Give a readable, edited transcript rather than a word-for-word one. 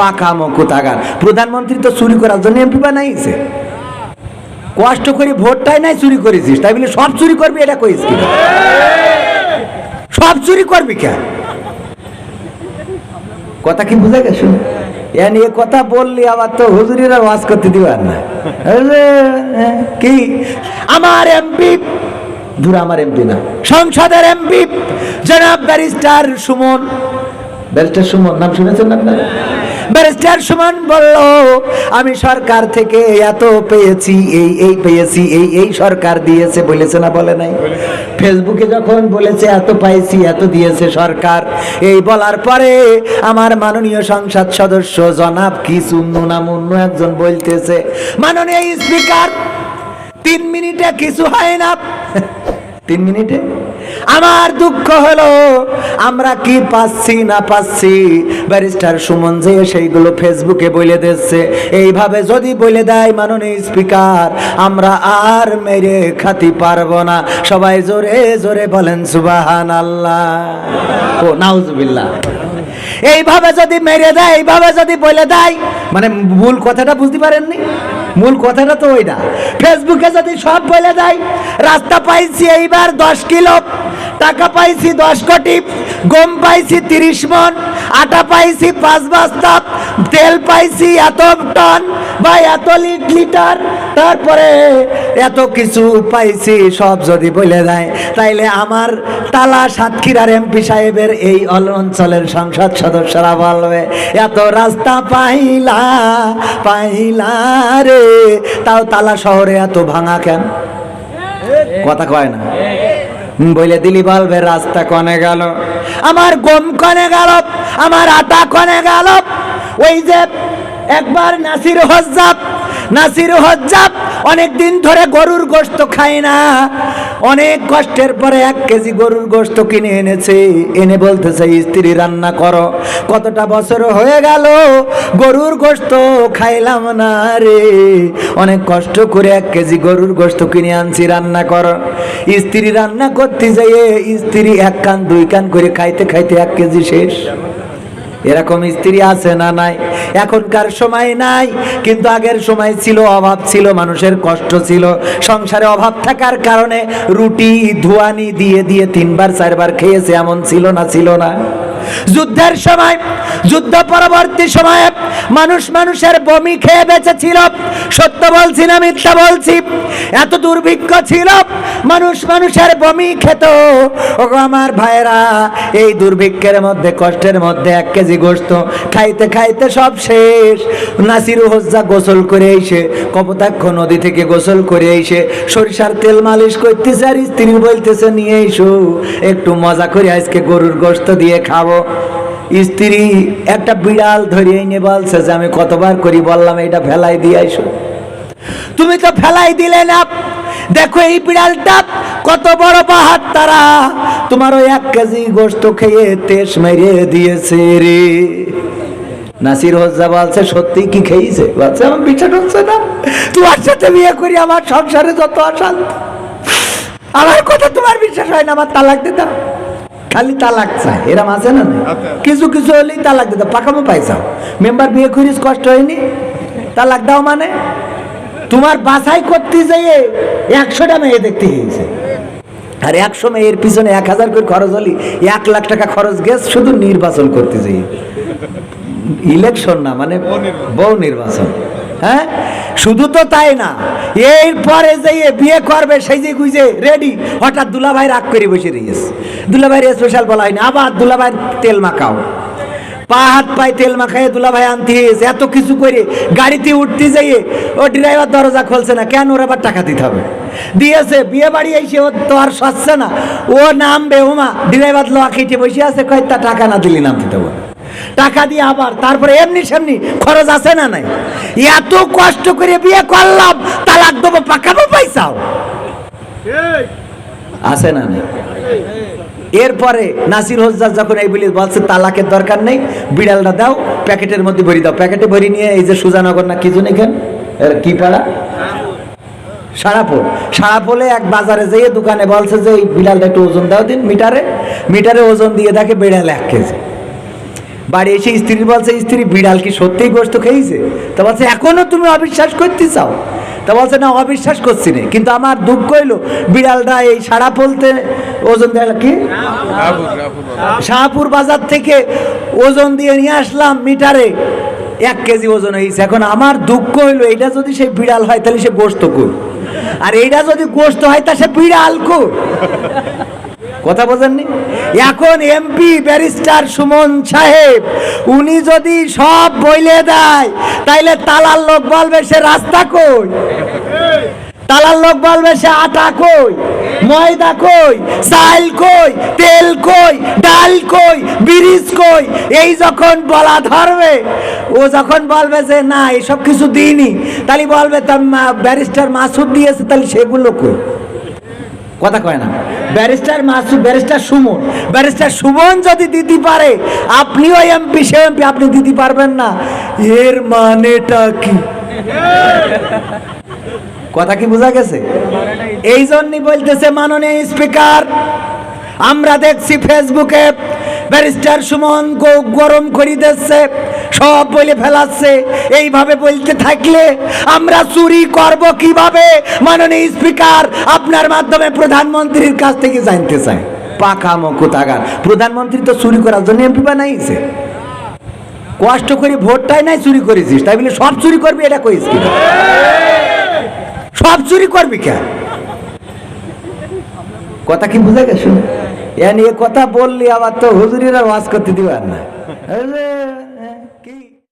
পাকামো কোথাকার। প্রধানমন্ত্রী তো চুরি করার জন্য এমপি বানাইছে, কষ্ট করে ভোটটাই নাই চুরি করেছিস তাই বলে সব চুরি করবি এটা কইস কি? সব চুরি করবি কে? কথা কি বুঝা গেছে? এ কথা বললি আবার তো হুজুরিরা ওয়াজ করতে দিবার না। কি আমার এমপি, দূর আমার এমপি না, সংসদের এমপি জনাব ব্যারিস্টার সুমন, ব্যারিস্টার সুমন নাম শুনেছেন আপনারা? ব্যারিস্টার সুমন বলল আমি সরকার থেকে এত পেয়েছি, এই পেয়েছি, এই সরকার দিয়েছে, বলেছে না বলে নাই? ফেসবুকে যখন বলেছে এত পাইছি, এত দিয়েছে সরকার, এই বলার পরে আমার মাননীয় সংসদ সদস্য জনাব কি চুন্নু না মুন্নু একজন বলতেছে, মাননীয় স্পিকার 3 মিনিটে কিছু হয় না। 3 মিনিটে? আমার দুঃখ হলো আমরা কি পাচ্ছি না পাচ্ছি, ব্যারিস্টার সুমন যে সেইগুলো ফেসবুকে বলে দিচ্ছে। এইভাবে যদি বলে দেয় মাননীয় স্পিকার, আমরা আর মেরে খাতি পারবো না। সবাই জোরে জোরে বলেন সুবহানাল্লাহ ও নাউজুবিল্লাহ। এইভাবে যদি মেরে দেয়, এইভাবে যদি বলে দেয়, মানে মূল কথাটা বুঝতে পারেননি? মূল কথাটা তো ওইটা। ফেসবুকে যদি সব বলে দেয়, রাস্তা পাইছি এইবার 10 কিলো, টাকা পাইছি 10 কোটি, গম পাইছি 30 মণ, আটা পাইছি 5 বস্তা, তেল পাইছি এত টন বা এত লিটার, তারপরে এত কিছু পাইছি, সব যদি বলে দেয়, তাইলে আমার তালা সাতক্ষীরার এমপি সাহেবের এই অঞ্চলের সংসদ সদস্যরা বলবে এত রাস্তা পাইলা পাইলা রে, তাও তালা শহরে এত ভাঙা কেন? কথা কয় না? বলে দিলি বলবে রাস্তা কনে গেল, আমার গম কনে গেল, আমার আটা কনে গেল। ওই যে একবার নাসির হজ্জাব অনেক দিন ধরে গরুর গোশত খায় না, অনেক কষ্টের পরে 1 কেজি গরুর গোশত কিনে এনেছে, এনে বলতেছে স্ত্রী রান্না করো। কতটা বছর হয়ে গেল গরুর গোশত খাইলাম না রে, অনেক কষ্ট করে 1 কেজি গরুর গোশত কিনে আনছি, রান্না করো। স্ত্রী রান্না করতে যাইয়ে স্ত্রী 1 কান 2 কান করে খাইতে খাইতে 1 কেজি শেষ। এরকম স্ত্রী আছে না নাই? এখনকার সময় নাই, কিন্তু আগের সময় ছিল, অভাব ছিল, মানুষের কষ্ট ছিল, সংসারে অভাব থাকার কারণে রুটি ধুয়ানি দিয়ে দিয়ে 3 বার 4 বার খেয়েছে, এমন ছিল না? ছিল না? যুদ্ধের সময়, যুদ্ধ পরবর্তী সময়ে মানুষের বমি খেয়ে বেঁচে ছিল। সত্য বলছি না মিথ্যা বলছি? এত দুর্ভিক্ষ ছিল, মানুষের বমি খেত। ও আমার ভাইরা, এই দুর্ভিক্ষের মধ্যে, কষ্টের মধ্যে 1 কেজি গোশত খাইতে খাইতে সব শেষ। নাসির হজ্জা গোসল করে এসে, কপোতাক্ষ নদী থেকে গোসল করে এসে সরিষার তেল মালিশ করতেছে, আর স্ত্রী বলতেছে নিয়ে এসো একটু মজা করে আজকে গরুর গোশত দিয়ে খাবো। স্ত্রী একটা বিড়াল ধরে এনে বলছে যে আমি কতবার করি বললাম এটা ফেলাই দিয়ে আইসো, তুমি তো ফেলাই দিলে না। দেখো এই বিড়ালটা কত বড় বাহাত, তারা তোমার ওই 1 কেজি গোশত খেয়ে তেজ মেরে দিয়েছে রে। নাসির হজ্জা বলছে সত্যি কি খেয়েছে? বলছে আমার বিশ্বাস হচ্ছে না, তোমার সাথে বিয়ে করি আমার সংসারে যত অশান্তি, আমার কথা তোমার বিশ্বাস হয় না, আমার তালাক দিতে। খালি তালাক চায়, এরম আছে না? কিছু কিছু হলেই তালাক দিতে, পাকামো পাইছাও। মেম্বার বিয়ে করিস কষ্ট হয়নি, তালাক দাও মানে? তোমার বাছাই করতে যাইয়ে 100টা মেয়ে দেখতে গিয়েছে, আর 100 মেয়ের পিছনে 1000 করে খরচ হলি 1 লাখ টাকা খরচ গেছে শুধু নির্বাচন করতে যাই। ইলেকশন না, মানে বউ নির্বাচন। হ্যাঁ, শুধু তো তাই না, এরপরে যে বিয়ে করবে সেই যে গুইজে রেডি, হঠাৎ দুলাভাই রাগ করে বসে রয়েছে। দুলাভাইয়ের স্পেশাল বলা হয়নি, আবার দুলাভাই তেল মাখাও, পা হাত পায়ে তেল মাখায় দুলাভাই আনতে হয়েছে। এত কিছু করে গাড়িতে উঠতে যাইয়ে ও ড্রাইভার দরজা খুলছে না, কেন? ওর আবার টাকা দিতে হবে। দিয়েছে, বিয়ে বাড়ি এসে ও তো আর সচ্ছে না, ও নামবে, ওমা ড্রাইভার লোয়া কেটে বসে আছে, কয় তা টাকা না দিলে নামতে দেবো, টাকা দিয়ে আবার তারপরে এমনি সেমনি খরচ আছে না নাই? এত কষ্ট করে বিয়ে করলাম, তালাক দেবো, পাকাবো, পয়সাও আছে না নাই? এরপরে নাসির হজ্জাজ যখন এই বলি বলছে তালাকের দরকার নেই, বিড়ালটা দাও, প্যাকেটের মধ্যে ভরি দাও। প্যাকেটে ভরি নিয়ে এই যে সুজানগর না কি জন এখান কি পাড়া সারাপোলে এক বাজারে যেয়ে দোকানে বলছে যে এই বিড়ালটা একটু ওজন দাও দিন, মিটারে ওজন দিয়ে দেখে বিড়াল 1 কেজি। বাড়ি এসে স্ত্রী বলছে, স্ত্রী বিড়াল কি সত্যিই গোশত খেয়েছে? তা বলছে এখনো তুমি অবিশ্বাস করতে চাও? তা বলছে না, অবিশ্বাস করছি না, কিন্তু আমার দুঃখ হইলো বিড়ালটা এই সাড়া ফলতে ওজন দেয় কি শাহপুর বাজার থেকে ওজন দিয়ে নিয়ে আসলাম মিটারে 1 কেজি ওজন হয়েছে। এখন আমার দুঃখ হইলো এটা যদি সে বিড়াল হয় তাহলে সে গোশত কই, আর এইটা যদি গোশত হয় তা সে বিড়াল কই। কথা বোঝেননি? এখন এমপি ব্যারিস্টার সুমন সাহেব উনি যদি সব বইলে দেয় তাইলে তালার লোক বলবে সে রাস্তা কই, তালার লোক বলবে সে আটা কই, ময়দা কই, চাল কই, তেল কই, ডাল কই, ব্রিজ কই। এই যখন বলা ধরবে, ও যখন বলবে যে না এসব কিছু দিইনি, তাহলে বলবে ব্যারিস্টার মাসুদ দিয়েছে, তাহলে সেগুলো কই। কথা কয় না? Barrister Masud, barrister Suman, barrister Suman যদি দিতে পারে, আপনিও এমপি, সে এমপি, আপনি দিতে পারবেন না, এর মানেটা কি? কথা কি বোঝা গেছে? এই জন্যই বলতেছে মাননীয় স্পিকার, আমরা দেখছি ফেসবুকে ব্যারিস্টার সুমন গরম করে দিচ্ছে, সব বলে ফেলাচ্ছে। এইভাবে বলতে থাকলে আমরা চুরি করব কিভাবে? মাননীয় স্পিকার, আপনার মাধ্যমে প্রধানমন্ত্রীর কাছ থেকে জানতে চাই। পাকা মুকুতাগার, প্রধানমন্ত্রী তো চুরি করার জন্য এমপি বানাইছে, কষ্ট করে ভোটটাই নাই চুরি করেছিস, তাই বলে সব চুরি করবি এটা কইস কি? সব চুরি করবি কেন? কথা কি বুঝা গেছে? এ কথা বললি আবার তো হুজুরিরা ওয়াজ করতে দিবেন না।